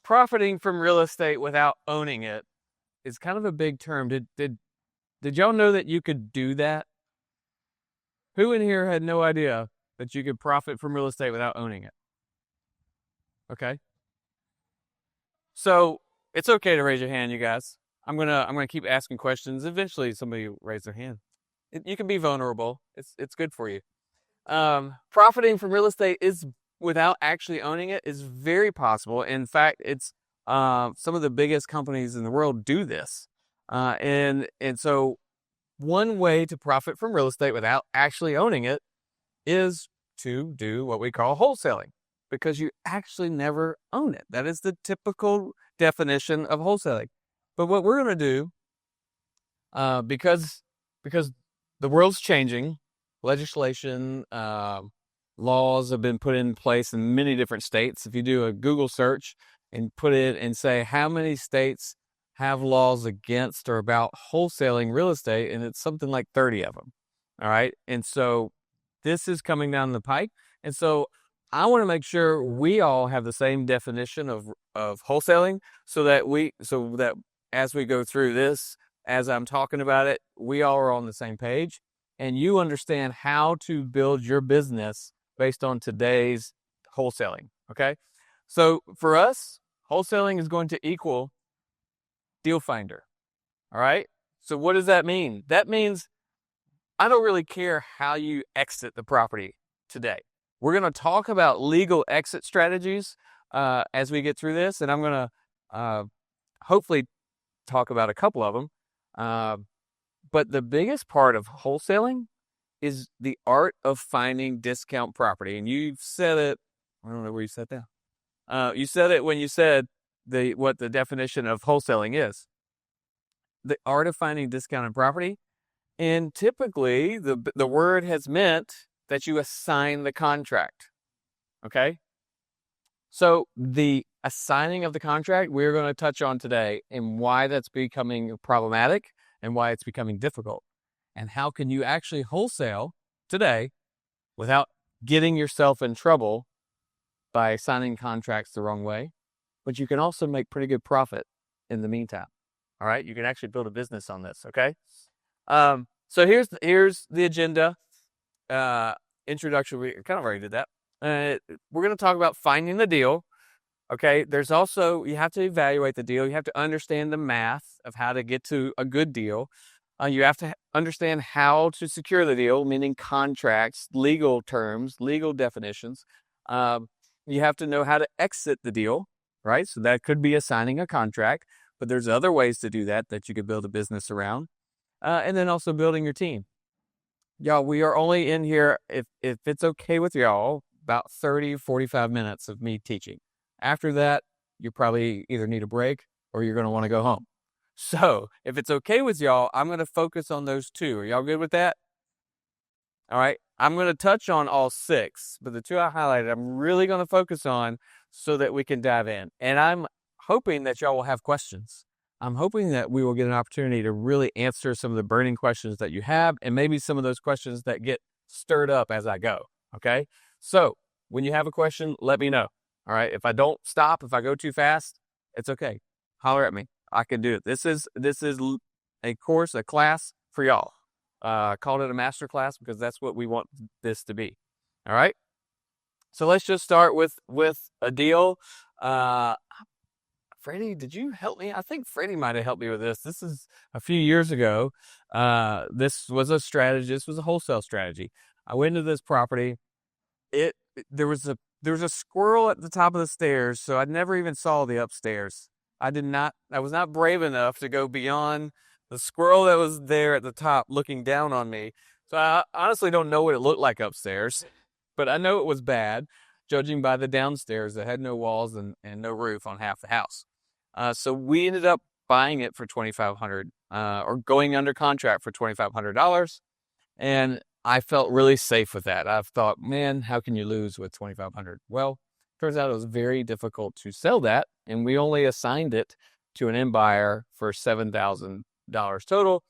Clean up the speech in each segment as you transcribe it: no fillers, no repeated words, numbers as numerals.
profiting from real estate without owning it is kind of a big term. Did y'all know that you could do that? Who in here had no idea that you could profit from real estate without owning it? Okay. So it's okay to raise your hand, you guys. I'm gonna keep asking questions. Eventually somebody will raise their hand. You can be vulnerable. It's good for you. Profiting from real estate is without actually owning it is very possible. In fact, it's some of the biggest companies in the world do this. And so one way to profit from real estate without actually owning it is to do what we call wholesaling, because you actually never own it. That is the typical definition of wholesaling. But what we're going to do, because the world's changing, legislation, laws have been put in place in many different states. If you do a Google search and put it and say how many states have laws against or about wholesaling real estate, and it's something like 30 of them. All right. And so this is coming down the pike. And so I want to make sure we all have the same definition of wholesaling so that as we go through this, as I'm talking about it, we all are on the same page and you understand how to build your business based on today's wholesaling. Okay. So for us, wholesaling is going to equal deal finder. All right. So what does that mean? That means I don't really care how you exit the property today. We're going to talk about legal exit strategies as we get through this, and I'm going to hopefully talk about a couple of them. But the biggest part of wholesaling is the art of finding discount property. And you've said it, I don't know where you said that. You said it when you said what the definition of wholesaling is. The art of finding discounted property. And typically the word has meant that you assign the contract. Okay? So the assigning of the contract we're going to touch on today and why that's becoming problematic and why it's becoming difficult. And how can you actually wholesale today without getting yourself in trouble by signing contracts the wrong way? But you can also make pretty good profit in the meantime. All right? You can actually build a business on this, okay? So here's the agenda. Introduction, we kind of already did that. We're going to talk about finding the deal. Okay, there's also, you have to evaluate the deal. You have to understand the math of how to get to a good deal. You have to understand how to secure the deal, meaning contracts, legal terms, legal definitions. You have to know how to exit the deal, right? So that could be assigning a contract, but there's other ways to do that you could build a business around. And then also building your team. Y'all, we are only in here, if it's okay with y'all, about 30, 45 minutes of me teaching. After that, you probably either need a break or you're going to want to go home. So if it's okay with y'all, I'm going to focus on those two. Are y'all good with that? All right. I'm going to touch on all 6, but the 2 I highlighted, I'm really going to focus on so that we can dive in. And I'm hoping that y'all will have questions. I'm hoping that we will get an opportunity to really answer some of the burning questions that you have, and maybe some of those questions that get stirred up as I go. Okay. So when you have a question, let me know. All right. If I don't stop, if I go too fast, it's okay. Holler at me. I can do it. This is a course, a class for y'all. Called it a master class because that's what we want this to be. All right. So let's just start with a deal. Freddie, did you help me? I think Freddie might have helped me with this. This is a few years ago. This was a strategy. This was a wholesale strategy. I went to this property. There was a squirrel at the top of the stairs, so I never even saw the upstairs. I was not brave enough to go beyond the squirrel that was there at the top looking down on me. So I honestly don't know what it looked like upstairs, but I know it was bad, judging by the downstairs that had no walls and no roof on half the house. So we ended up buying it for $2,500, or going under contract for $2,500. And I felt really safe with that. I thought, man, how can you lose with $2,500? Well, turns out it was very difficult to sell that. And we only assigned it to an end buyer for $7,000 total,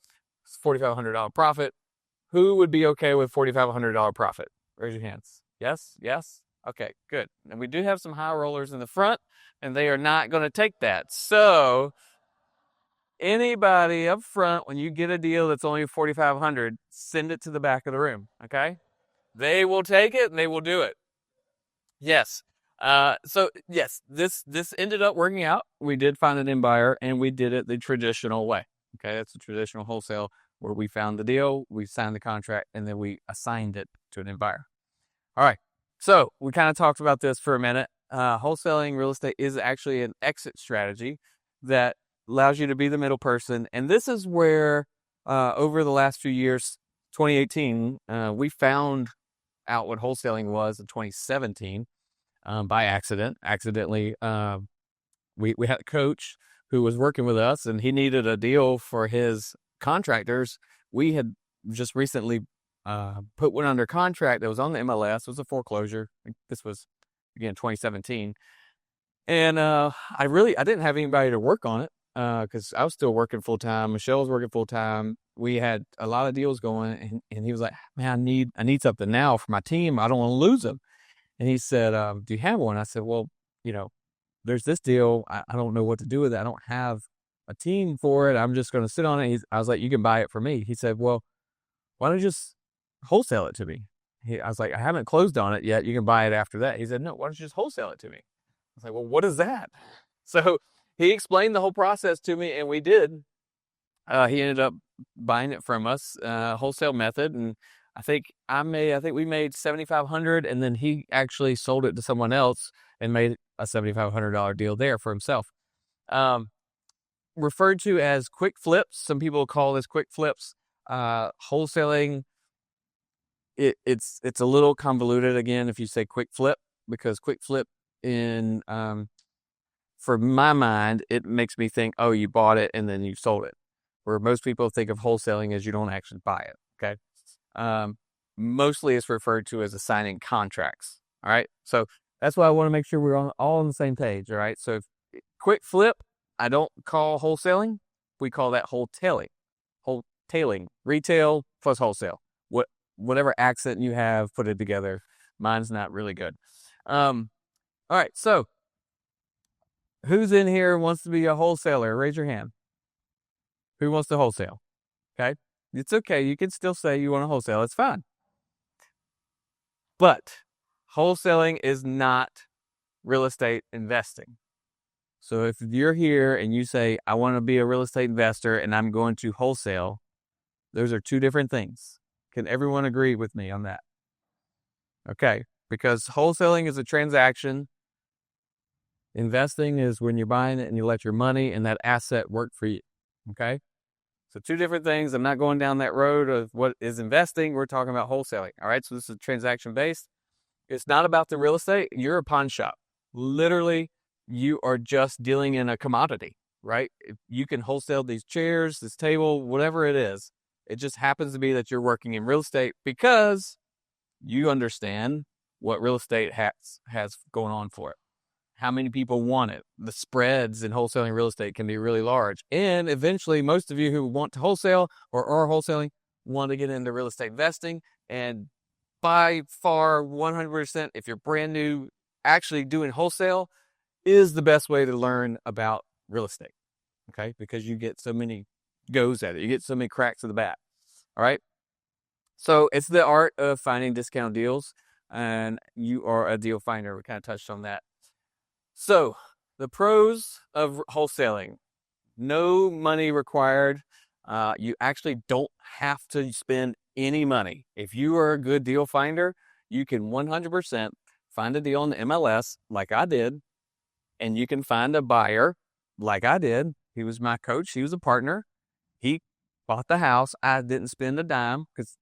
$4,500 profit. Who would be okay with $4,500 profit? Raise your hands. Yes? Yes? Okay, good. And we do have some high rollers in the front, and they are not going to take that. So anybody up front, when you get a deal that's only 4,500, send it to the back of the room. Okay, they will take it and they will do it. Yes. So yes, this ended up working out. We did find an end buyer, and we did it the traditional way. Okay, that's the traditional wholesale where we found the deal, we signed the contract, and then we assigned it to an end buyer. All right. So we kind of talked about this for a minute. Wholesaling real estate is actually an exit strategy that allows you to be the middle person. And this is where, over the last few years, 2018, we found out what wholesaling was in 2017 by accident. Accidentally, we had a coach who was working with us, and he needed a deal for his contractors. We had just recently put one under contract that was on the MLS. It was a foreclosure. This was, again, 2017. And I didn't have anybody to work on it because I was still working full time. Michelle was working full time. We had a lot of deals going, and he was like, "Man, I need something now for my team. I don't want to lose them." And he said, "Do you have one?" I said, "Well, there's this deal. I don't know what to do with it. I don't have a team for it. I'm just going to sit on it." I was like, "You can buy it for me." He said, "Well, why don't you just wholesale it to me?" I was like, "I haven't closed on it yet. You can buy it after that." He said, "No, why don't you just wholesale it to me?" I was like, "Well, what is that?" So he explained the whole process to me, and we did. He ended up buying it from us, wholesale method, and I think we made $7,500, and then he actually sold it to someone else and made a $7,500 deal there for himself. Referred to as quick flips. Some people call this quick flips. Wholesaling, it's a little convoluted again if you say quick flip, because quick flip in for my mind, it makes me think, oh, you bought it and then you sold it. Where most people think of wholesaling as you don't actually buy it. Okay. Mostly it's referred to as assigning contracts. All right. So that's why I want to make sure we're all on the same page. All right. So quick flip, I don't call wholesaling. We call that wholetailing. Wholetailing, retail plus wholesale. Whatever accent you have, put it together. Mine's not really good. All right. So who's in here wants to be a wholesaler? Raise your hand. Who wants to wholesale? Okay. It's okay. You can still say you want to wholesale. It's fine. But wholesaling is not real estate investing. So if you're here and you say, I want to be a real estate investor and I'm going to wholesale, those are two different things. Can everyone agree with me on that? Okay. Because wholesaling is a transaction. Investing is when you're buying it and you let your money and that asset work for you. Okay. So two different things. I'm not going down that road of what is investing. We're talking about wholesaling. All right. So this is transaction based. It's not about the real estate. You're a pawn shop. Literally, you are just dealing in a commodity, right? You can wholesale these chairs, this table, whatever it is. It just happens to be that you're working in real estate because you understand what real estate has going on for it. How many people want it? The spreads in wholesaling real estate can be really large. And eventually, most of you who want to wholesale or are wholesaling want to get into real estate investing. And by far, 100%, if you're brand new, actually doing wholesale is the best way to learn about real estate. Okay. Because you get so many goes at it. You get so many cracks at the bat. All right. So it's the art of finding discount deals, and you are a deal finder. We kind of touched on that. So the pros of wholesaling: no money required. You actually don't have to spend any money. If you are a good deal finder, you can 100% find a deal on the MLS like I did, and you can find a buyer like I did. He was my coach. He was a partner. He bought the house. I didn't spend a dime because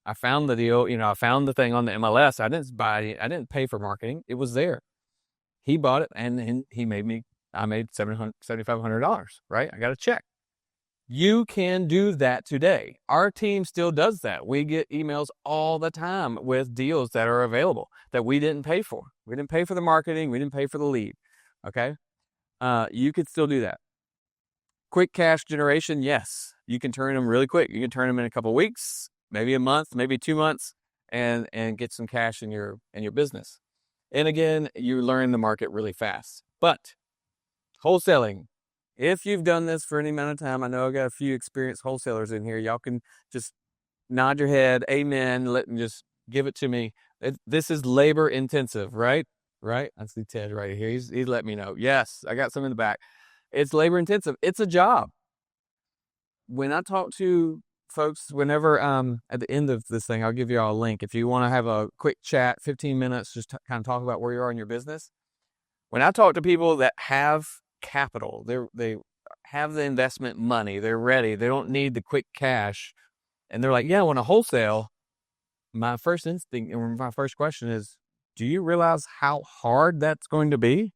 I found the deal. I found the thing on the MLS. I didn't buy it. I didn't pay for marketing. It was there. He bought it, and I made $7,500, right? I got a check. You can do that today. Our team still does that. We get emails all the time with deals that are available that we didn't pay for. We didn't pay for the marketing. We didn't pay for the lead. Okay. You could still do that. Quick cash generation. Yes. You can turn them really quick. You can turn them in a couple of weeks, maybe a month, maybe 2 months, and get some cash in your business. And again, you learn the market really fast. But wholesaling, if you've done this for any amount of time, I know I got a few experienced wholesalers in here. Y'all can just nod your head, amen, let me just give it to me. This is labor intensive, right? Right? I see Ted right here. He's let me know. Yes, I got some in the back. It's labor intensive. It's a job. When I talk to folks, whenever at the end of this thing, I'll give you all a link. If you want to have a quick chat, 15 minutes, just kind of talk about where you are in your business. When I talk to people that have capital, they have the investment money, they're ready, they don't need the quick cash, and they're like, yeah, I want to wholesale. My first instinct or my first question is, do you realize how hard that's going to be?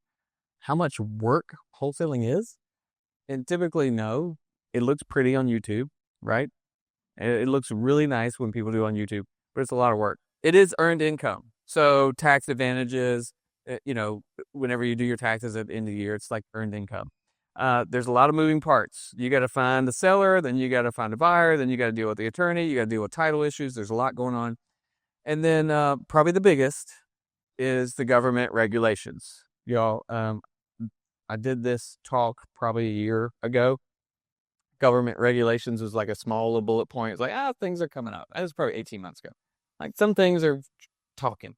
How much work wholesaling is? And typically, no. It looks pretty on YouTube, right? It looks really nice when people do on YouTube, but it's a lot of work. It is earned income. So tax advantages, whenever you do your taxes at the end of the year, it's like earned income. There's a lot of moving parts. You got to find the seller, then you got to find a buyer, then you got to deal with the attorney, you got to deal with title issues. There's a lot going on. And then probably the biggest is the government regulations. Y'all, I did this talk probably a year ago. Government regulations was like a small little bullet point. It's like, things are coming up. That was probably 18 months ago. Like some things are talking.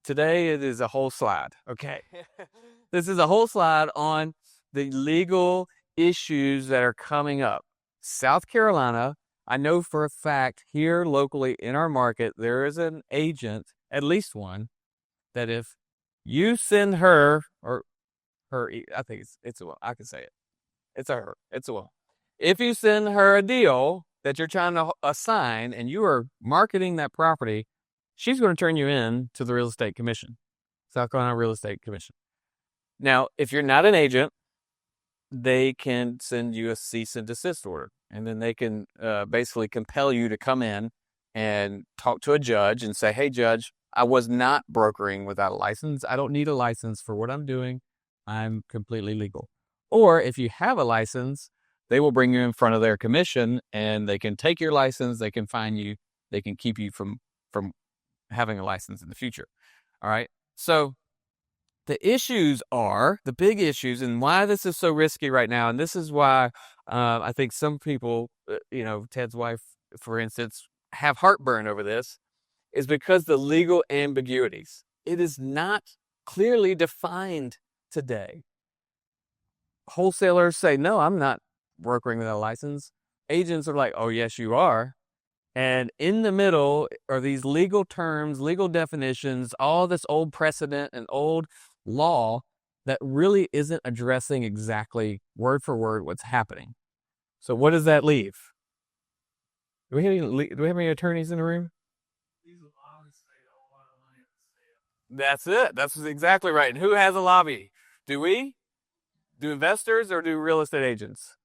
Today it is a whole slide. Okay. This is a whole slide on the legal issues that are coming up. South Carolina, I know for a fact here locally in our market, there is an agent, at least one, that if you send her or her, I think it's a, I can say it. It's a her. It's a woman. If you send her a deal that you're trying to assign and you are marketing that property, she's going to turn you in to the real estate commission, South Carolina Real Estate Commission. Now, if you're not an agent, they can send you a cease and desist order, and then they can basically compel you to come in and talk to a judge and say, hey, judge, I was not brokering without a license. I don't need a license for what I'm doing. I'm completely legal. Or if you have a license, they will bring you in front of their commission and they can take your license, they can fine you, they can keep you from having a license in the future. All right. So the issues are the big issues and why this is so risky right now. And this is why I think some people, Ted's wife, for instance, have heartburn over this, is because the legal ambiguities. It is not clearly defined today. Wholesalers say, no, I'm not brokering without a license. Agents are like, oh, yes, you are. And in the middle are these legal terms, legal definitions, all this old precedent and old law that really isn't addressing exactly word for word what's happening. So what does that leave? Do we have any attorneys in the room? That's it. That's exactly right. And who has a lobby? Do we? Do investors or do real estate agents?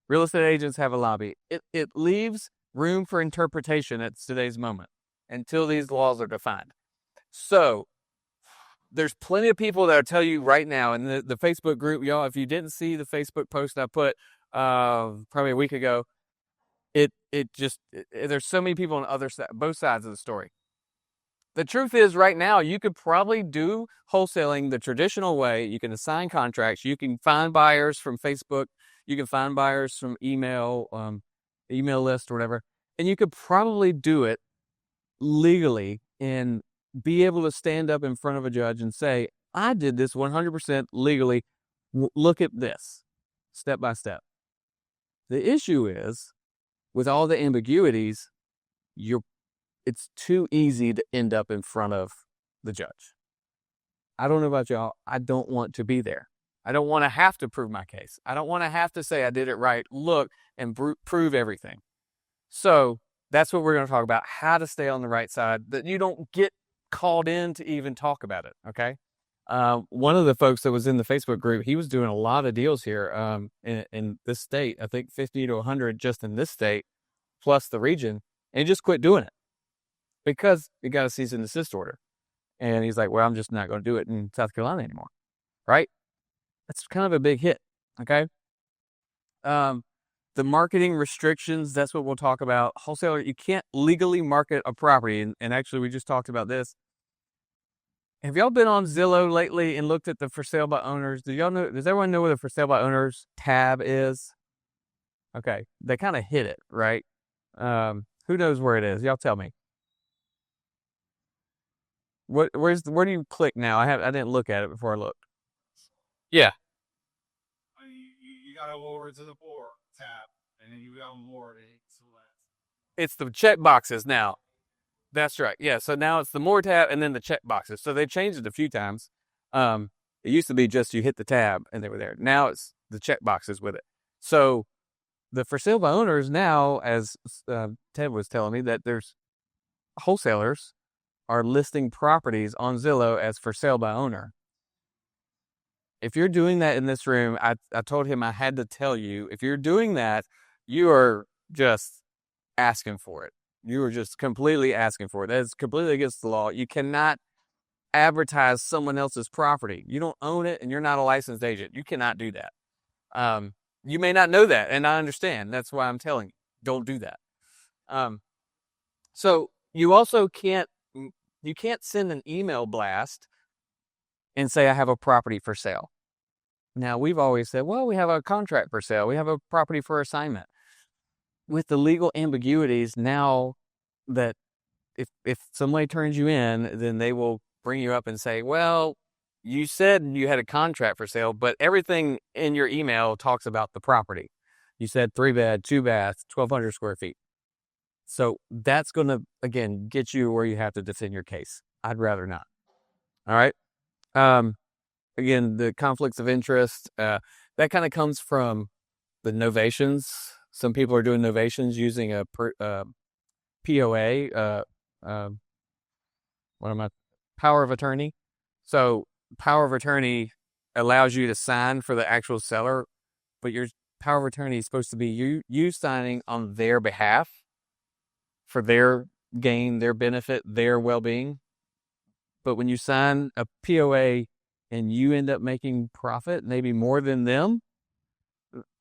Real estate agents have a lobby. It leaves room for interpretation at today's moment until these laws are defined. So there's plenty of people that will tell you right now in the Facebook group, y'all, if you didn't see the Facebook post I put probably a week ago, there's so many people on both sides of the story. The truth is right now, you could probably do wholesaling the traditional way. You can assign contracts. You can find buyers from Facebook. You can find buyers from email list or whatever. And you could probably do it legally and be able to stand up in front of a judge and say, I did this 100% legally. Look at this step by step. The issue is with all the ambiguities, it's too easy to end up in front of the judge. I don't know about y'all. I don't want to be there. I don't want to have to prove my case. I don't want to have to say I did it right, look, and prove everything. So that's what we're going to talk about, how to stay on the right side, that you don't get called in to even talk about it, okay? One of the folks that was in the Facebook group, he was doing a lot of deals here in this state, I think 50 to 100 just in this state, plus the region, and he just quit doing it because he got a cease and desist order. And he's like, well, I'm just not going to do it in South Carolina anymore, right? That's kind of a big hit, okay? The marketing restrictions, that's what we'll talk about. Wholesaler, you can't legally market a property. And actually, we just talked about this. Have y'all been on Zillow lately and looked at the for sale by owners? Do y'all know? Does everyone know where the for sale by owners tab is? Okay, they kind of hit it, right? Who knows where it is? Y'all tell me. Where do you click now? I didn't look at it before I looked. Yeah, You gotta go over to the board tab, and then you got more to select. it's the check boxes now. That's right. Yeah. So now it's the more tab and then the check boxes. So they've changed it a few times. It used to be just you hit the tab and they were there. Now it's the check boxes with it. So the for sale by owners now, as Ted was telling me, that there's wholesalers are listing properties on Zillow as for sale by owner. If you're doing that in this room, I told him I had to tell you, if you're doing that, you are just asking for it. You are just completely asking for it. That is completely against the law. You cannot advertise someone else's property. You don't own it and you're not a licensed agent. You cannot do that. You may not know that, and I understand. That's why I'm telling you, don't do that. So you also can't send an email blast and say, I have a property for sale. Now, we've always said, well, we have a contract for sale. We have a property for assignment. With the legal ambiguities now, that if somebody turns you in, then they will bring you up and say, well, you said you had a contract for sale, but everything in your email talks about the property. You said 3-bed, 2-bath, 1,200 square feet. So that's going to, again, get you where you have to defend your case. I'd rather not. All right. Again, the conflicts of interest, that kind of comes from the novations. Some people are doing novations using a POA, power of attorney. So power of attorney allows you to sign for the actual seller, but your power of attorney is supposed to be you signing on their behalf for their gain, their benefit, their well-being. But when you sign a POA and you end up making profit, maybe more than them,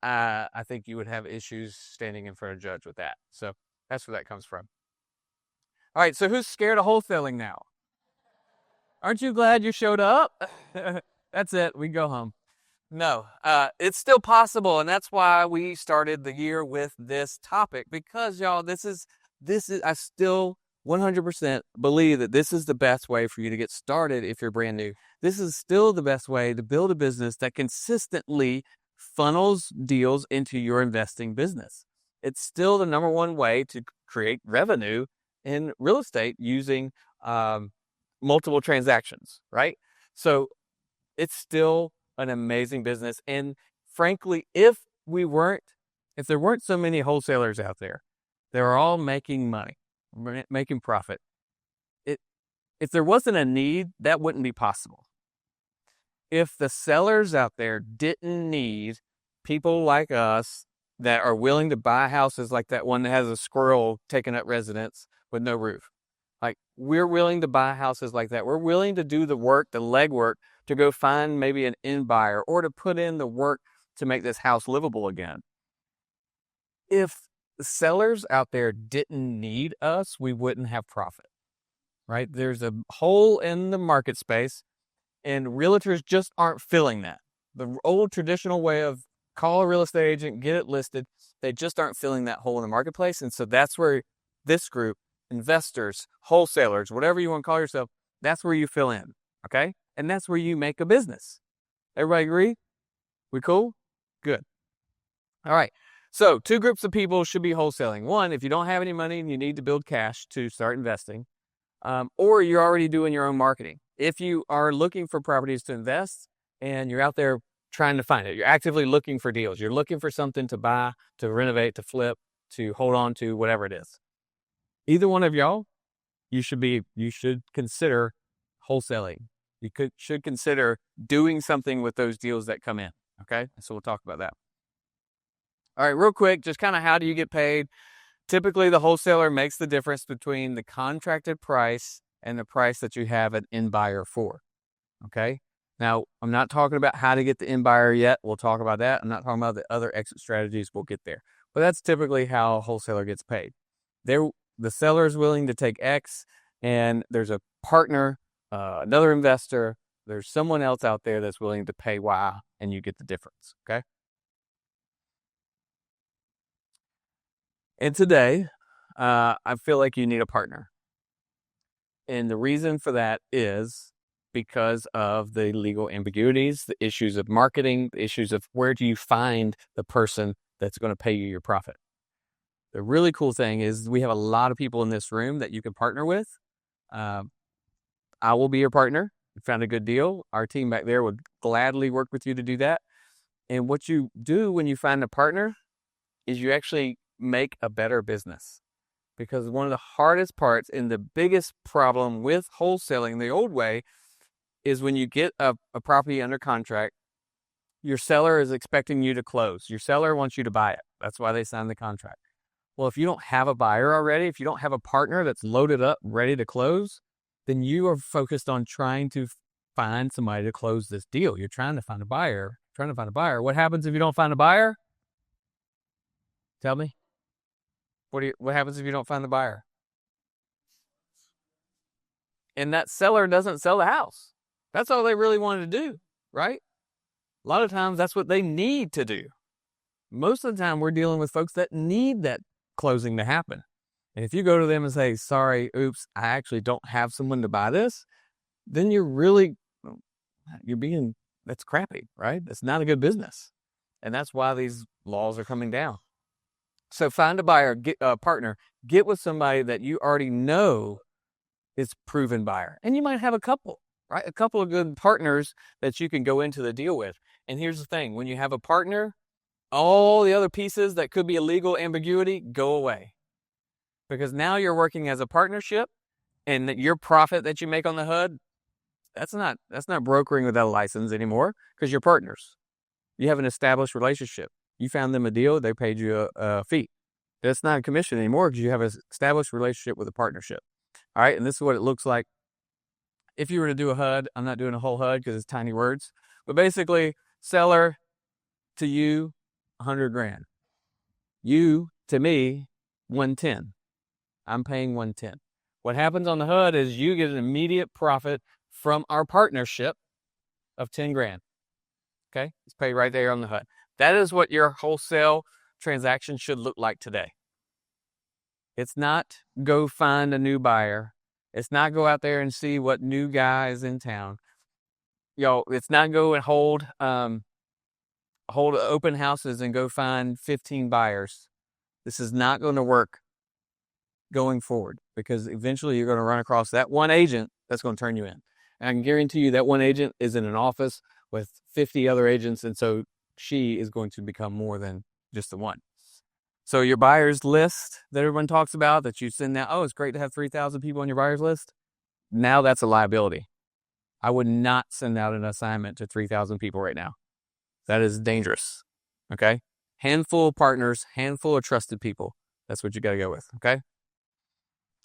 I think you would have issues standing in front of a judge with that. So that's where that comes from. All right, so who's scared of wholesaling now? Aren't you glad you showed up? That's it. We go home. No, it's still possible, and that's why we started the year with this topic, because y'all, this is I still 100% believe that this is the best way for you to get started if you're brand new. This is still the best way to build a business that consistently funnels deals into your investing business. It's still the number one way to create revenue in real estate using multiple transactions, right? So it's still an amazing business. And frankly, if there weren't so many wholesalers out there, they're all making money, making profit. If there wasn't a need, that wouldn't be possible. If the sellers out there didn't need people like us that are willing to buy houses like that one that has a squirrel taking up residence with no roof, like, we're willing to buy houses like that. We're willing to do the work, the legwork, to go find maybe an end buyer or to put in the work to make this house livable again. If the sellers out there didn't need us, we wouldn't have profit, right? There's a hole in the market space, and realtors just aren't filling that. The old traditional way of call a real estate agent, get it listed, they just aren't filling that hole in the marketplace. And so that's where this group, investors, wholesalers, whatever you want to call yourself, that's where you fill in, okay? And that's where you make a business. Everybody agree? We cool? Good. All right. So 2 groups of people should be wholesaling. One, if you don't have any money and you need to build cash to start investing, or you're already doing your own marketing. If you are looking for properties to invest and you're out there trying to find it, you're actively looking for deals, you're looking for something to buy, to renovate, to flip, to hold on to, whatever it is. Either one of y'all, you should consider wholesaling. You should consider doing something with those deals that come in. Okay, so we'll talk about that. All right, real quick, just kind of how do you get paid? Typically, the wholesaler makes the difference between the contracted price and the price that you have an end buyer for. Okay, now I'm not talking about how to get the end buyer yet. We'll talk about that. I'm not talking about the other exit strategies. We'll get there. But that's typically how a wholesaler gets paid. The seller is willing to take X, and there's a partner another investor. There's someone else out there that's willing to pay Y, and you get the difference. Okay. And today, I feel like you need a partner. And the reason for that is because of the legal ambiguities, the issues of marketing, the issues of where do you find the person that's going to pay you your profit. The really cool thing is we have a lot of people in this room that you can partner with. I will be your partner. You found a good deal. Our team back there would gladly work with you to do that. And what you do when you find a partner is you actually make a better business. Because one of the hardest parts and the biggest problem with wholesaling the old way is when you get a property under contract, your seller is expecting you to close. Your seller wants you to buy it. That's why they signed the contract. Well, if you don't have a buyer already, if you don't have a partner that's loaded up, ready to close, then you are focused on trying to find somebody to close this deal. You're trying to find a buyer, What happens if you don't find a buyer? Tell me. What happens if you don't find the buyer? And that seller doesn't sell the house. That's all they really wanted to do, right? A lot of times that's what they need to do. Most of the time we're dealing with folks that need that closing to happen. And if you go to them and say, sorry, oops, I actually don't have someone to buy this, then that's crappy, right? That's not a good business. And that's why these laws are coming down. So find a buyer, get a partner, get with somebody that you already know is proven buyer. And you might have a couple, right? A couple of good partners that you can go into the deal with. And here's the thing, when you have a partner, all the other pieces that could be a legal ambiguity go away. Because now you're working as a partnership, and that your profit that you make on the HUD, that's not brokering without a license anymore, because you're partners. You have an established relationship. You found them a deal, they paid you a fee. That's not a commission anymore because you have an established relationship with a partnership. All right, and this is what it looks like. If you were to do a HUD, I'm not doing a whole HUD because it's tiny words, but basically, seller to you, 100 grand. You to me, 110. I'm paying 110. What happens on the HUD is you get an immediate profit from our partnership of 10 grand. Okay, it's paid right there on the HUD. That is what your wholesale transaction should look like today. It's not go find a new buyer. It's not go out there and see what new guy is in town. It's not go and hold open houses and go find 15 buyers. This is not going to work going forward, because eventually you're going to run across that one agent that's going to turn you in. And I can guarantee you that one agent is in an office with 50 other agents, and so she is going to become more than just the one. So your buyers list that everyone talks about that you send out, it's great to have 3,000 people on your buyers list. Now that's a liability. I would not send out an assignment to 3,000 people right now. That is dangerous. Okay? Handful of partners, handful of trusted people. That's what you got to go with. Okay?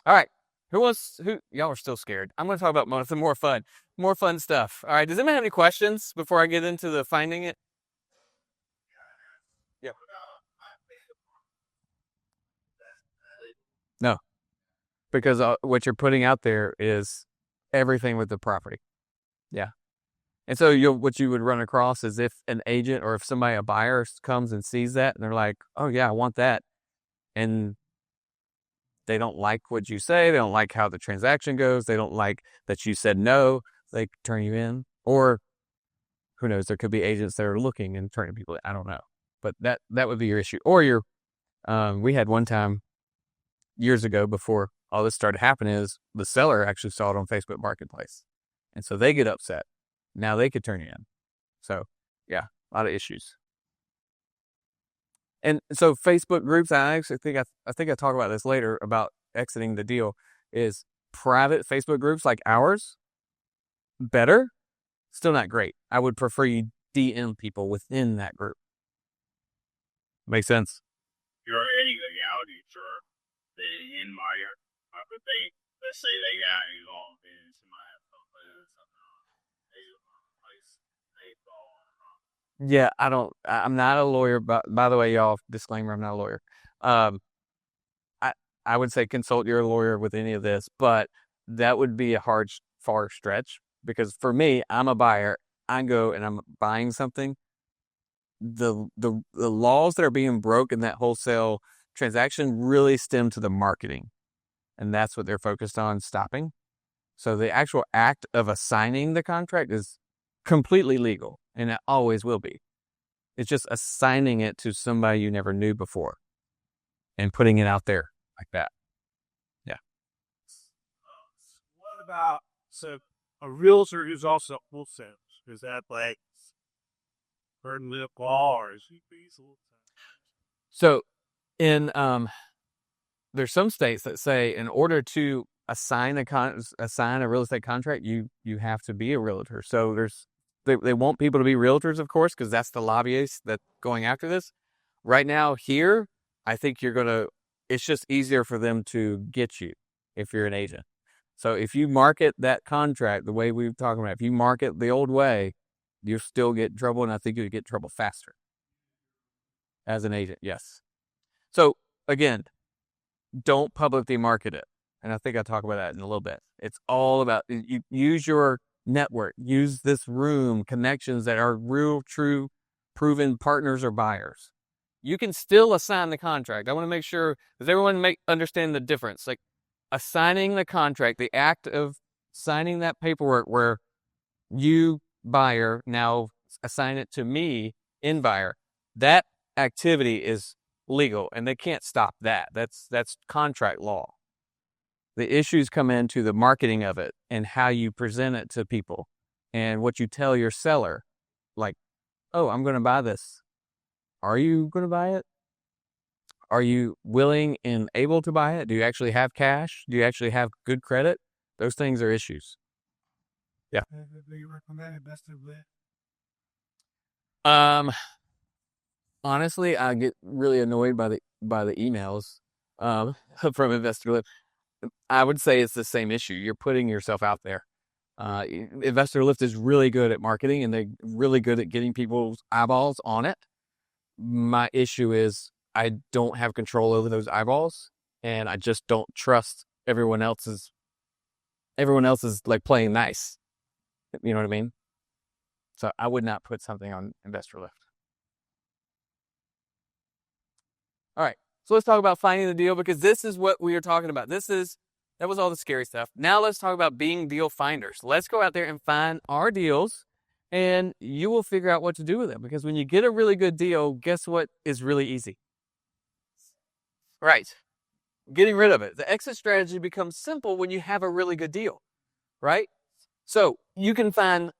All right. Y'all are still scared. I'm going to talk about some more fun stuff. All right. Does anyone have any questions before I get into the finding it? Yeah. No, because what you're putting out there is everything with the property. Yeah. And so what you would run across is if an agent or if a buyer comes and sees that and they're like, oh yeah, I want that. And they don't like what you say. They don't like how the transaction goes. They don't like that you said no. They turn you in. Or who knows, there could be agents that are looking and turning people in. I don't know. But that would be your issue. Or we had one time years ago before all this started happening is the seller actually saw it on Facebook Marketplace. And so they get upset. Now they could turn you in. So yeah, a lot of issues. And so Facebook groups, I actually think I talk about this later about exiting the deal, is private Facebook groups like ours, better, still not great. I would prefer you DM people within that group. Make sense? You're any reality, sure. In my, let's say they got involved in Yeah, I'm not a lawyer, but by the way, y'all, disclaimer, I'm not a lawyer. I would say consult your lawyer with any of this, but that would be a hard far stretch because for me, I'm a buyer. I go and I'm buying something. The laws that are being broke in that wholesale transaction really stem to the marketing, and that's what they're focused on stopping. So the actual act of assigning the contract is completely legal, and it always will be. It's just assigning it to somebody you never knew before and putting it out there like that. Yeah. What about so a realtor who's also wholesale? Is that like burden lip law or is he feasible? So in there's some states that say in order to assign a real estate contract, you have to be a realtor. So they want people to be realtors, of course, because that's the lobbyists that going after this. Right now here, I think it's just easier for them to get you if you're an agent. So if you market that contract the way we've talking about, if you market the old way, you'll still get in trouble, and I think you'll get in trouble faster as an agent. Yes. So again, don't publicly market it. And I think I'll talk about that in a little bit. It's all about you use your network, use this room, connections that are real, true, proven partners or buyers. You can still assign the contract. I want to make sure, does everyone understand the difference? Like assigning the contract, the act of signing that paperwork where you, buyer, now assign it to me, in buyer, that activity is legal and they can't stop that. That's contract law. The issues come into the marketing of it and how you present it to people and what you tell your seller. Like, oh, I'm going to buy this. Are you going to buy it? Are you willing and able to buy it? Do you actually have cash? Do you actually have good credit? Those things are issues. Yeah. Do you recommend investing with? Honestly, I get really annoyed by the emails from Investor Lift. I would say it's the same issue. You're putting yourself out there. Investor Lift is really good at marketing and they're really good at getting people's eyeballs on it. My issue is I don't have control over those eyeballs and I just don't trust everyone else's like playing nice. You know what I mean? So I would not put something on Investor Lift. All right. So let's talk about finding the deal because this is what we are talking about. That was all the scary stuff. Now let's talk about being deal finders. Let's go out there and find our deals and you will figure out what to do with them because when you get a really good deal, guess what is really easy? Right. Getting rid of it. The exit strategy becomes simple when you have a really good deal, right? So you can find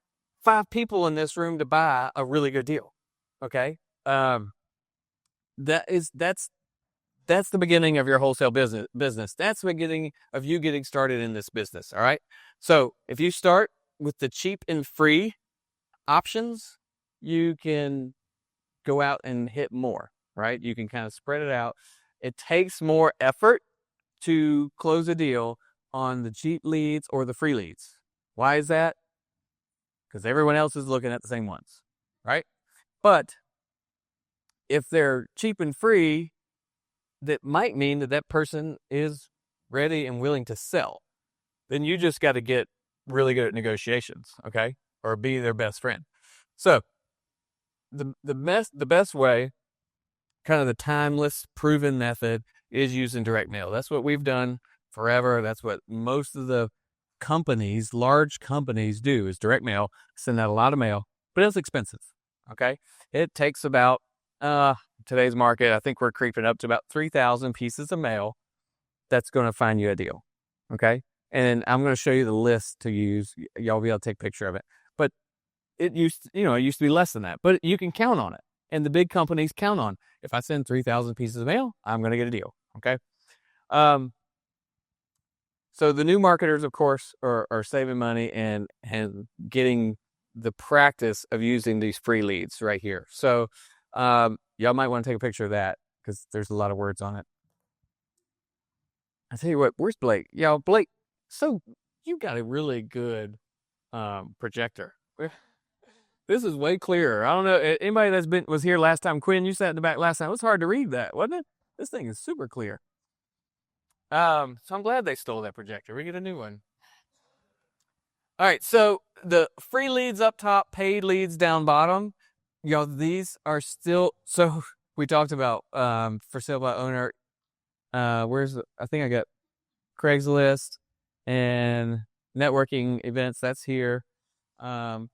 5 people in this room to buy a really good deal. Okay. That's the beginning of your wholesale business. That's the beginning of you getting started in this business. All right. So if you start with the cheap and free options, you can go out and hit more, right? You can kind of spread it out. It takes more effort to close a deal on the cheap leads or the free leads. Why is that? Because everyone else is looking at the same ones, right? But if they're cheap and free, that might mean that person is ready and willing to sell. Then you just got to get really good at negotiations, okay? Or be their best friend. So the best way, kind of the timeless, proven method is using direct mail. That's what we've done forever. That's what most of the companies, large companies do is direct mail, send out a lot of mail, but it's expensive, okay? It takes about, today's market, I think we're creeping up to about 3,000 pieces of mail that's going to find you a deal, okay? And I'm going to show you the list to use. Y'all will be able to take a picture of it. But it used to be less than that, but you can count on it. And the big companies count on, if I send 3,000 pieces of mail, I'm going to get a deal, okay? So the new marketers, of course, are saving money and getting the practice of using these free leads right here. So y'all might want to take a picture of that because there's a lot of words on it. I tell you what, where's Blake? Yeah, Blake. So you got a really good projector. This is way clearer. I don't know anybody was here last time. Quinn, you sat in the back last time. It was hard to read that, wasn't it? This thing is super clear. So I'm glad they stole that projector. We get a new one. All right, so the free leads up top, paid leads down bottom. These are still so we talked about for sale by owner. I think I got Craigslist and networking events. That's here. Um,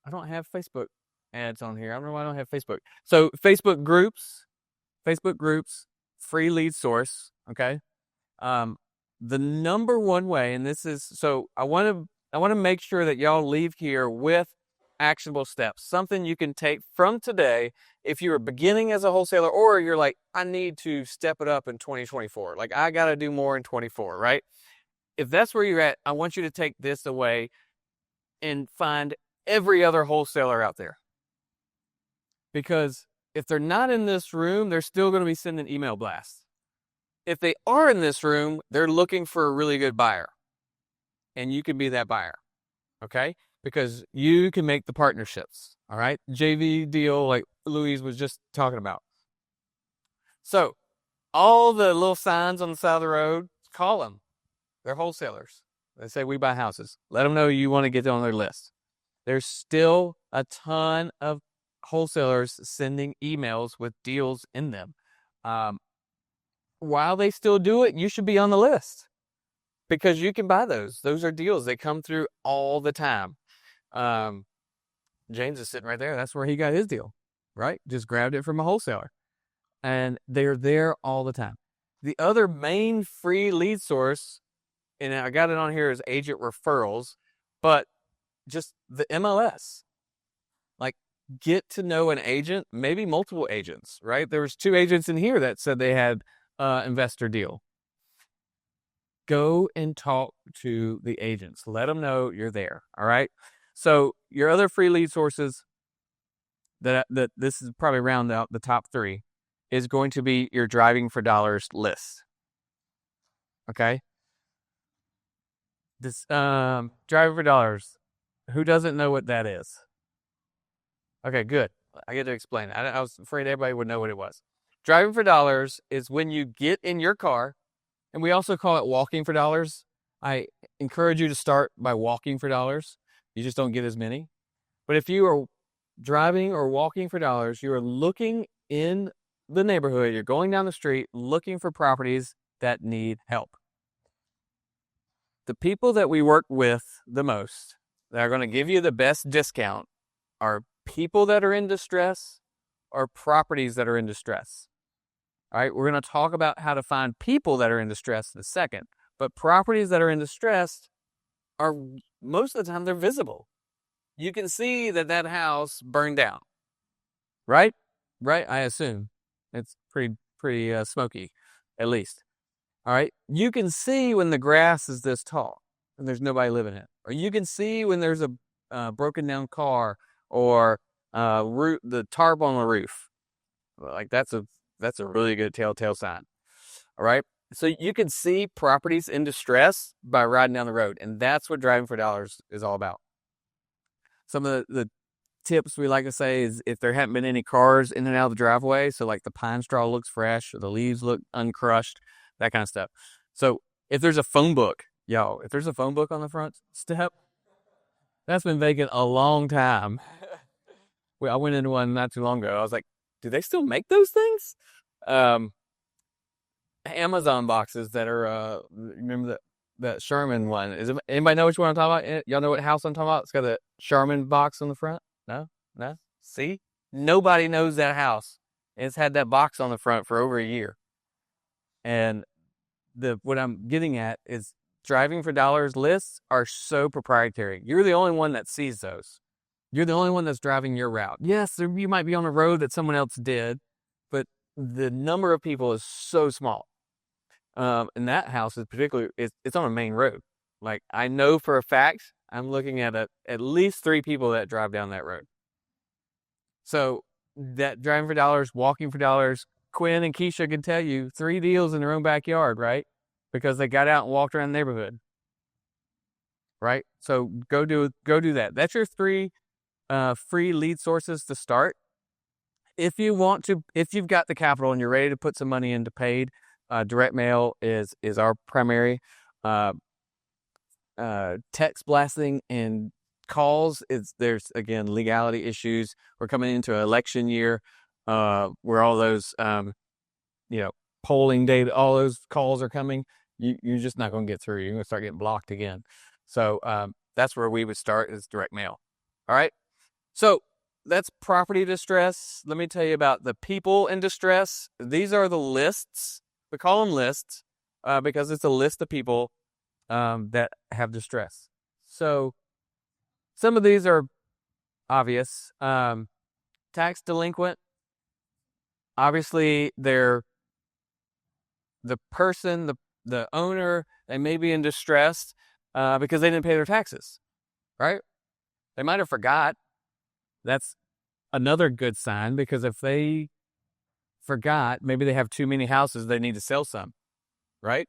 I don't have Facebook ads on here. I don't know why I don't have Facebook. So Facebook groups, free lead source. Okay. Um, the number one way, and this is so I want to make sure that y'all leave here with actionable steps, something you can take from today if you are beginning as a wholesaler, or you're like, I need to step it up in 2024. Like I got to do more in 24, right? If that's where you're at, I want you to take this away and find every other wholesaler out there. Because if they're not in this room, they're still going to be sending email blasts. If they are in this room, they're looking for a really good buyer. And you can be that buyer. Okay? Because you can make the partnerships. All right? JV deal like Louise was just talking about. So, all the little signs on the side of the road, call them. They're wholesalers. They say we buy houses. Let them know you want to get on their list. There's still a ton of wholesalers sending emails with deals in them. While they still do it, you should be on the list because you can buy those. Those are deals. They come through all the time. James is sitting right there. That's where he got his deal, right? Just grabbed it from a wholesaler. And they're there all the time. The other main free lead source, and I got it on here, is agent referrals, but just the MLS. Like, get to know an agent, maybe multiple agents, right? There was 2 agents in here that said they had investor deal. Go and talk to the agents. Let them know you're there. All right. So your other free lead sources that this is probably round out the top 3 is going to be your driving for dollars list. Okay. This driving for dollars. Who doesn't know what that is? Okay, good. I get to explain. I was afraid everybody would know what it was. Driving for dollars is when you get in your car, and we also call it walking for dollars. I encourage you to start by walking for dollars. You just don't get as many. But if you are driving or walking for dollars, you are looking in the neighborhood, you're going down the street looking for properties that need help. The people that we work with the most that are going to give you the best discount are people that are in distress or properties that are in distress. All right, we're going to talk about how to find people that are in distress in a second, but properties that are in distress are most of the time they're visible. You can see that house burned down, right? Right, I assume. It's pretty smoky, at least. All right, you can see when the grass is this tall and there's nobody living in it, or you can see when there's a broken down car or the tarp on the roof. Like that's a really good telltale sign. All right, so you can see properties in distress by riding down the road, and that's what driving for dollars is all about. Some of the tips we like to say is if there haven't been any cars in and out of the driveway, so like the pine straw looks fresh or the leaves look uncrushed, that kind of stuff. So if there's a phone book, if there's a phone book on the front step, that's been vacant a long time. I went into one not too long ago. I was like, do they still make those things? Amazon boxes that are, remember that Sherman one? Anybody know which one I'm talking about? Y'all know what house I'm talking about? It's got a Sherman box on the front. No? See? Nobody knows that house. It's had that box on the front for over a year. And what I'm getting at is driving for dollars lists are so proprietary. You're the only one that sees those. You're the only one that's driving your route. Yes, you might be on a road that someone else did, but the number of people is so small. And that house is particularly, it's on a main road. Like I know for a fact, I'm looking at at least 3 people that drive down that road. So that driving for dollars, walking for dollars, Quinn and Keisha can tell you 3 deals in their own backyard, right? Because they got out and walked around the neighborhood. Right? So go do that. That's your 3 free lead sources to start. If you've got the capital and you're ready to put some money into paid, direct mail is our primary. text blasting and calls. There's again legality issues. We're coming into an election year where all those polling data, all those calls are coming. You're just not going to get through. You're going to start getting blocked again. So that's where we would start, is direct mail. All right. So that's property distress. Let me tell you about the people in distress. These are the lists. We call them lists because it's a list of people that have distress. So some of these are obvious. Tax delinquent. Obviously, they're the person, the owner, they may be in distress because they didn't pay their taxes, right? They might have forgot. That's another good sign, because if they forgot, maybe they have too many houses, they need to sell some, right?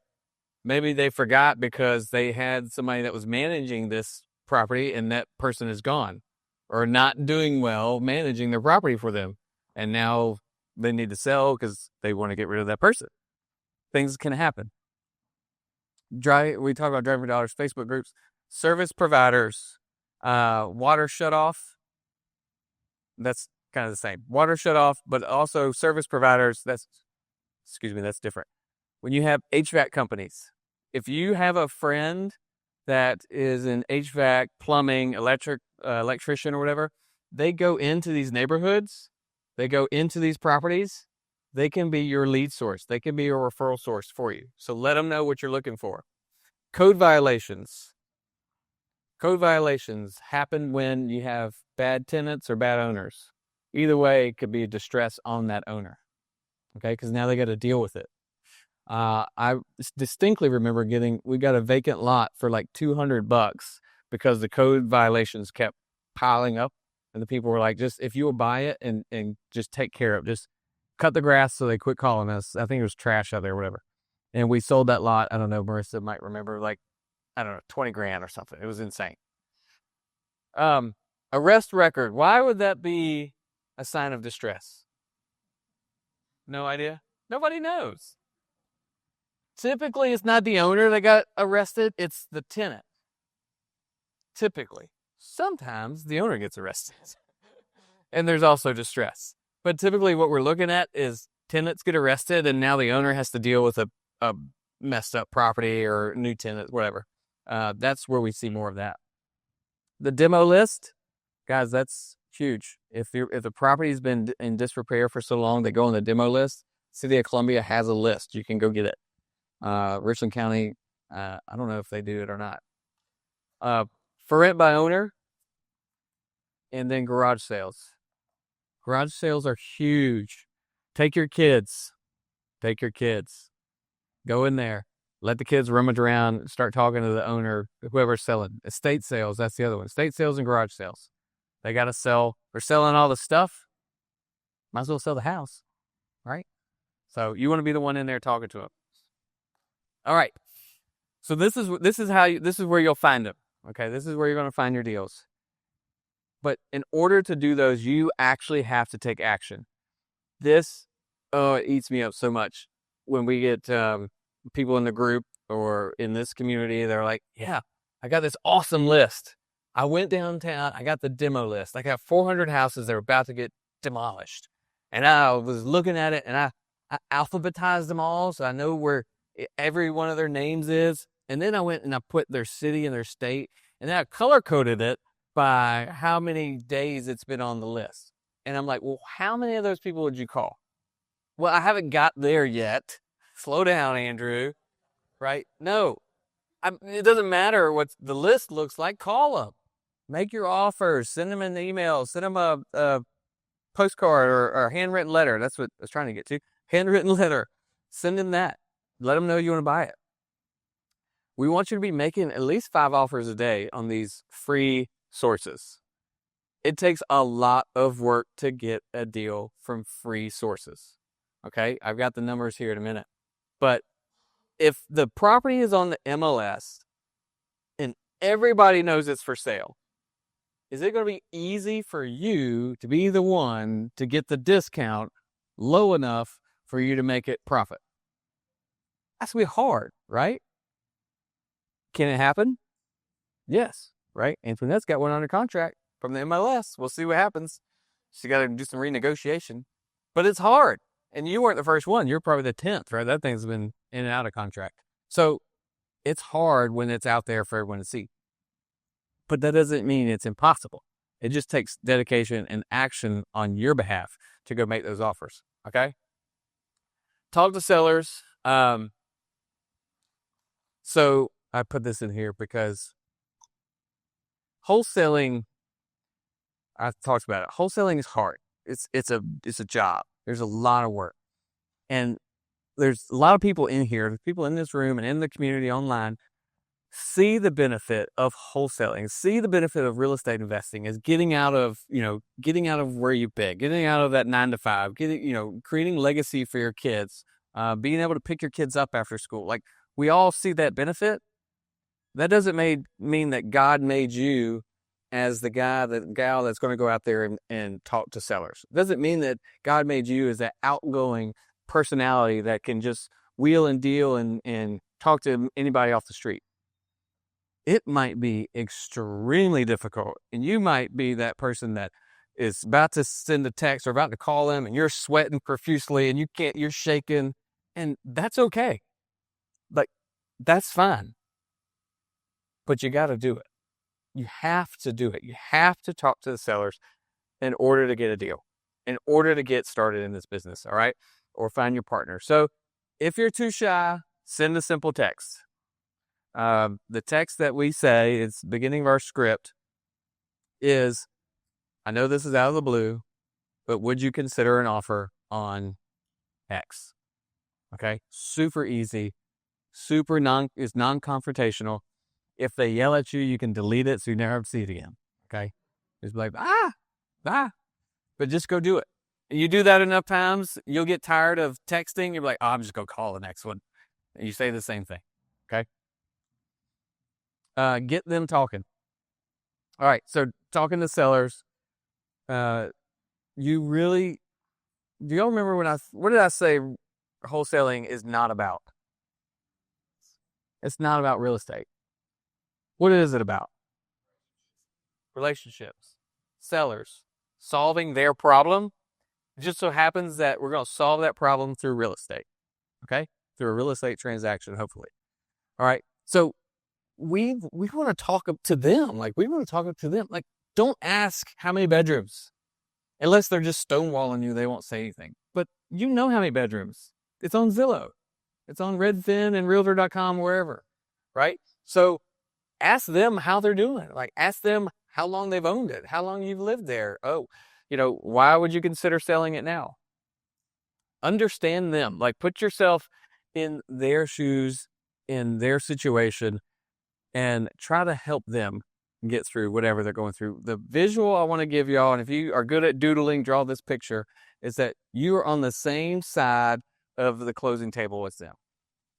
Maybe they forgot because they had somebody that was managing this property and that person is gone or not doing well managing their property for them. And now they need to sell because they want to get rid of that person. Things can happen. We talk about driving for dollars, Facebook groups, service providers, water shut off. That's kind of the same. Water shut off, but also service providers. That's different. When you have HVAC companies, if you have a friend that is in HVAC, plumbing, electrician or whatever, they go into these neighborhoods, they go into these properties, they can be your lead source. They can be your referral source for you. So let them know what you're looking for. Code violations. Code violations happen when you have bad tenants or bad owners. Either way, it could be distress on that owner. Okay, because now they got to deal with it. I distinctly remember we got a vacant lot for like $200 because the code violations kept piling up, and the people were like, "Just if you will buy it and just take care of it, just cut the grass," so they quit calling us. I think it was trash out there or whatever. And we sold that lot. I don't know, Marissa might remember, like, I don't know, 20 grand or something. It was insane. Arrest record. Why would that be a sign of distress? No idea. Nobody knows. Typically, it's not the owner that got arrested. It's the tenant. Typically. Sometimes the owner gets arrested. And there's also distress. But typically what we're looking at is tenants get arrested and now the owner has to deal with a messed up property or new tenant, whatever. That's where we see more of that. The demo list, guys, that's huge. If the property's been in disrepair for so long, they go on the demo list. City of Columbia has a list. You can go get it. Richland County, I don't know if they do it or not. For rent by owner, and then garage sales. Garage sales are huge. Take your kids. Go in there. Let the kids rummage around, start talking to the owner, whoever's selling. Estate sales, that's the other one. Estate sales and garage sales. They got to sell. They're selling all the stuff. Might as well sell the house, right? So you want to be the one in there talking to them. All right. So this is where you'll find them. Okay, this is where you're going to find your deals. But in order to do those, you actually have to take action. It eats me up so much when we get people in the group or in this community. They're like, "Yeah, I got this awesome list. I went downtown. I got the demo list. I got 400 houses that are about to get demolished, and I was looking at it, and I alphabetized them all so I know where every one of their names is. And then I went and I put their city and their state, and then I color coded it by how many days it's been on the list. And I'm like, well, how many of those people would you call? Well, I haven't got there yet. Slow down, Andrew. Right? No. It doesn't matter what the list looks like. Call them. Make your offers. Send them an email. Send them a postcard or a handwritten letter. That's what I was trying to get to. Handwritten letter. Send them that. Let them know you want to buy it. We want you to be making at least 5 offers a day on these free sources. It takes a lot of work to get a deal from free sources. Okay, I've got the numbers here in a minute. But if the property is on the MLS and everybody knows it's for sale, is it going to be easy for you to be the one to get the discount low enough for you to make it profit? That's going to be hard, right? Can it happen? Yes, right? Antoinette's got one under contract from the MLS. We'll see what happens. She got to do some renegotiation. But it's hard. And you weren't the first one. You're probably the 10th, right? That thing's been in and out of contract. So it's hard when it's out there for everyone to see. But that doesn't mean it's impossible. It just takes dedication and action on your behalf to go make those offers. Okay? Talk to sellers. So I put this in here because wholesaling, I talked about it. Wholesaling is hard. It's a job. There's a lot of work. And there's a lot of people in here, people in this room and in the community online, see the benefit of wholesaling, see the benefit of real estate investing is getting out of where you've been, getting out of that 9 to 5, creating legacy for your kids, being able to pick your kids up after school. Like, we all see that benefit. That doesn't mean that God made you as the gal that's going to go out there and talk to sellers. It doesn't mean that God made you as that outgoing personality that can just wheel and deal and talk to anybody off the street. It might be extremely difficult, and you might be that person that is about to send a text or about to call them, and you're sweating profusely and you're shaking, and that's okay. Like, that's fine. But you got to do it. You have to do it. You have to talk to the sellers in order to get a deal, in order to get started in this business, all right? Or find your partner. So if you're too shy, send a simple text. The text that we say, it's the beginning of our script, is, I know this is out of the blue, but would you consider an offer on X? Okay, super easy, is non-confrontational. If they yell at you, you can delete it so you never have to see it again. Okay, just be like, but just go do it. You do that enough times, you'll get tired of texting. You're like, I'm just gonna call the next one. And you say the same thing. Okay. Get them talking. All right, so talking to sellers. Do y'all remember what did I say wholesaling is not about? It's not about real estate. What is it about? Relationships, sellers, solving their problem. It just so happens that we're going to solve that problem through real estate, okay? Through a real estate transaction, hopefully. All right, so we want to talk to them. Like, we want to talk to them. Like, don't ask how many bedrooms. Unless they're just stonewalling you, they won't say anything. But you know how many bedrooms. It's on Zillow. It's on Redfin and Realtor.com, wherever, right? So ask them how they're doing. Like, ask them how long they've owned it, how long you've lived there. Oh, why would you consider selling it now? Understand them. Like, put yourself in their shoes, in their situation, and try to help them get through whatever they're going through. The visual I want to give y'all, and if you are good at doodling, draw this picture, is that you are on the same side of the closing table as them.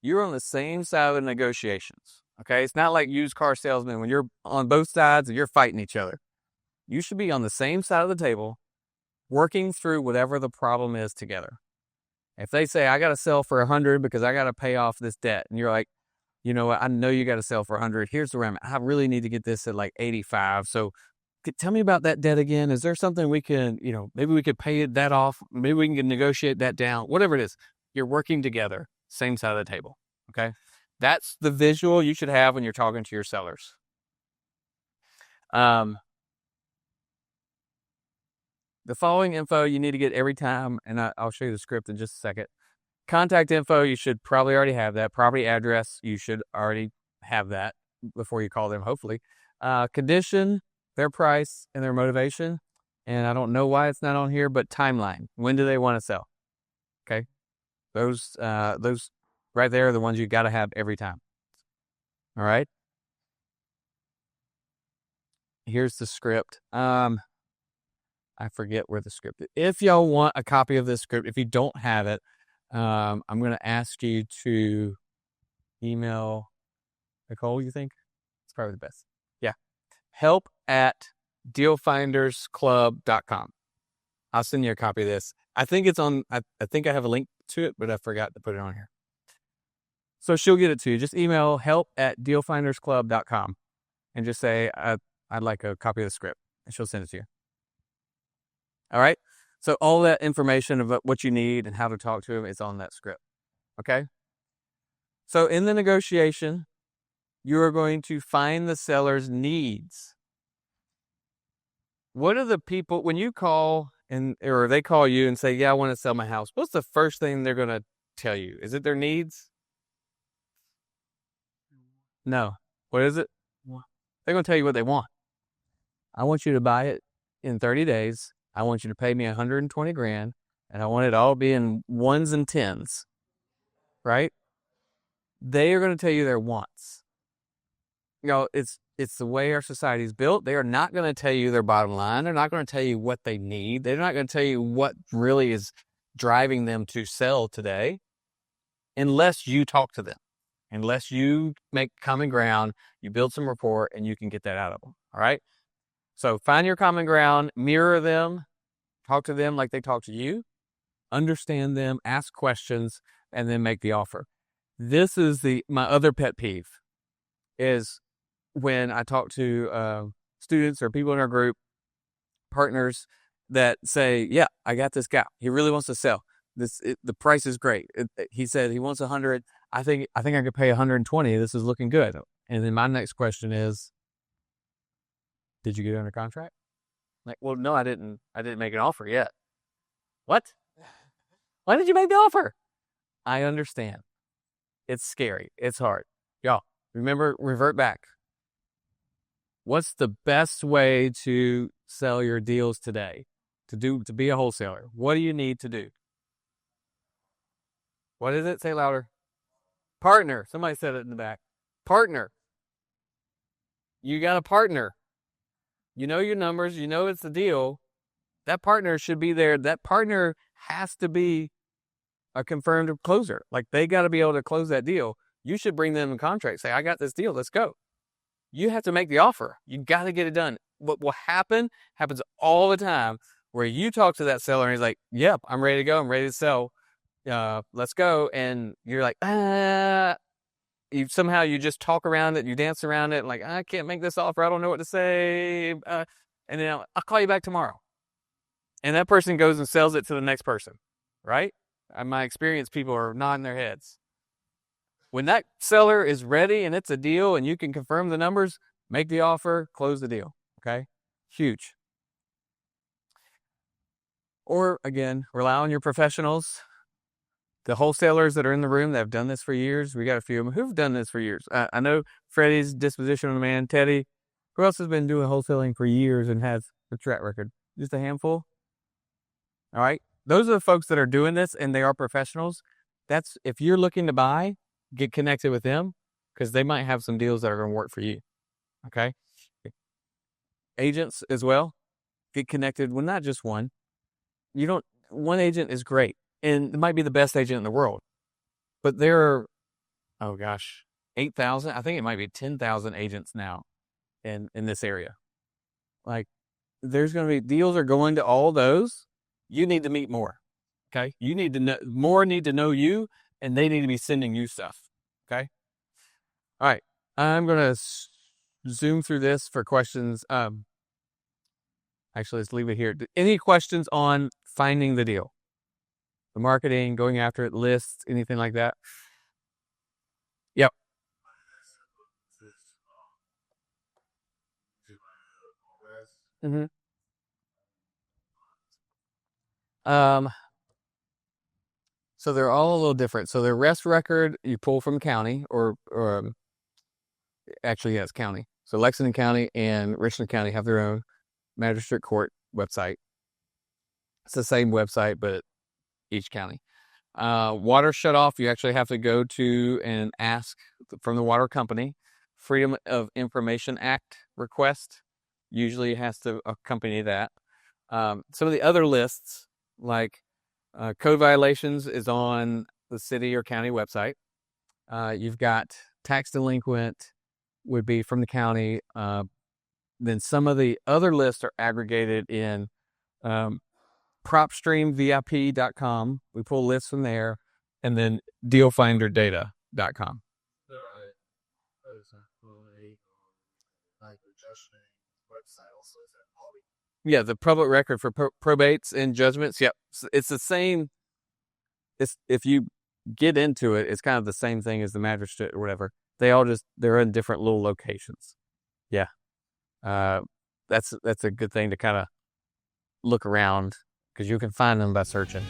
You're on the same side of the negotiations. Okay, it's not like used car salesmen when you're on both sides and you're fighting each other. You should be on the same side of the table, working through whatever the problem is together. If they say, I got to sell for 100 because I got to pay off this debt, and you're like, you know what, I know you got to sell for 100. Here's the I really need to get this at like 85. So tell me about that debt again. Is there something we can, maybe we could pay that off. Maybe we can negotiate that down. Whatever it is, you're working together, same side of the table. Okay. That's the visual you should have when you're talking to your sellers. The following info you need to get every time, and I'll show you the script in just a second. Contact info, you should probably already have that. Property address, you should already have that before you call them, hopefully. Condition, their price, and their motivation. And I don't know why it's not on here, but timeline. When do they want to sell? Okay. Those right there are the ones you got to have every time. All right. Here's the script. I forget where the script is. If y'all want a copy of this script, if you don't have it, I'm going to ask you to email Nicole, you think? It's probably the best. Yeah. help@dealfindersclub.com. I'll send you a copy of this. I think it's on, I think I have a link to it, but I forgot to put it on here. So she'll get it to you. Just email help@dealfindersclub.com. and just say, I'd like a copy of the script, and she'll send it to you. All right? So all that information about what you need and how to talk to them is on that script. Okay? So in the negotiation, you are going to find the seller's needs. What are the people, when you call or they call you and say, yeah, I want to sell my house, what's the first thing they're going to tell you? Is it their needs? No. What is it? They're going to tell you what they want. I want you to buy it in 30 days. I want you to pay me $120,000, and I want it all be in ones and tens. Right? They are going to tell you their wants. It's the way our society is built. They are not going to tell you their bottom line. They're not going to tell you what they need. They're not going to tell you what really is driving them to sell today, unless you talk to them, unless you make common ground, you build some rapport, and you can get that out of them. All right? So find your common ground, mirror them, talk to them like they talk to you, understand them, ask questions, and then make the offer. This is my other pet peeve is when I talk to students or people in our group, partners that say, yeah, I got this guy. He really wants to sell. The price is great. He said he wants 100. I think I could pay 120. This is looking good. And then my next question is, did you get under contract? Like, well, no, I didn't make an offer yet. What? Why did you make the offer? I understand. It's scary. It's hard. Y'all, remember, revert back. What's the best way to sell your deals today? To be a wholesaler? What do you need to do? What is it? Say louder. Partner. Somebody said it in the back. Partner. You got a partner. You know your numbers. You know it's the deal. That partner should be there. That partner has to be a confirmed closer. Like, they got to be able to close that deal. You should bring them a contract. Say, I got this deal. Let's go. You have to make the offer. You got to get it done. What will happens all the time, where you talk to that seller and he's like, yep, I'm ready to go. I'm ready to sell. Let's go. And you're like, you just talk around it. You dance around it. Like, I can't make this offer. I don't know what to say. And then I'll call you back tomorrow. And that person goes and sells it to the next person. Right? In my experience, people are nodding their heads. When that seller is ready and it's a deal and you can confirm the numbers, make the offer, close the deal. Okay? Huge. Or, again, rely on your professionals. The wholesalers that are in the room that have done this for years, we got a few of them who've done this for years. I know Freddie's Disposition Man, Teddy. Who else has been doing wholesaling for years and has a track record? Just a handful? All right? Those are the folks that are doing this, and they are professionals. If you're looking to buy, get connected with them, because they might have some deals that are going to work for you. Okay? Agents as well. Get connected with not just one. One agent is great, and it might be the best agent in the world. But there are, 8,000. I think it might be 10,000 agents now in this area. Like, there's going to be deals are going to all those. You need to meet more. Okay? You need to know, more need to know you, and they need to be sending you stuff. Okay? All right. I'm going to zoom through this for questions. Actually, let's leave it here. Any questions on finding the deal? The marketing, going after it, lists, anything like that? Yep. Mm-hmm. So they're all a little different. So the arrest record you pull from county, or actually, yes, county. So Lexington County and Richland County have their own magistrate court website. It's the same website, but each county. Water shut off, you actually have to go to and ask from the water company. Freedom of Information Act request usually has to accompany that. Some of the other lists, like code violations, is on the city or county website. You've got tax delinquent would be from the county. Then some of the other lists are aggregated in propstreamvip.com. We pull lists from there, and then dealfinderdata.com. Yeah, the public record for probates and judgments. Yep, it's the same. It's if you get into it, it's kind of the same thing as the magistrate or whatever. They're in different little locations. Yeah, that's a good thing to kind of look around because you can find them by searching.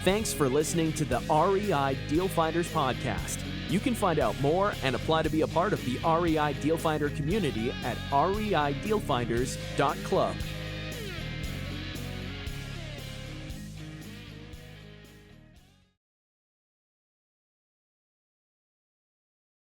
Thanks for listening to the REI Deal Finders podcast. You can find out more and apply to be a part of the REI Deal Finder community at reidealfinders.club.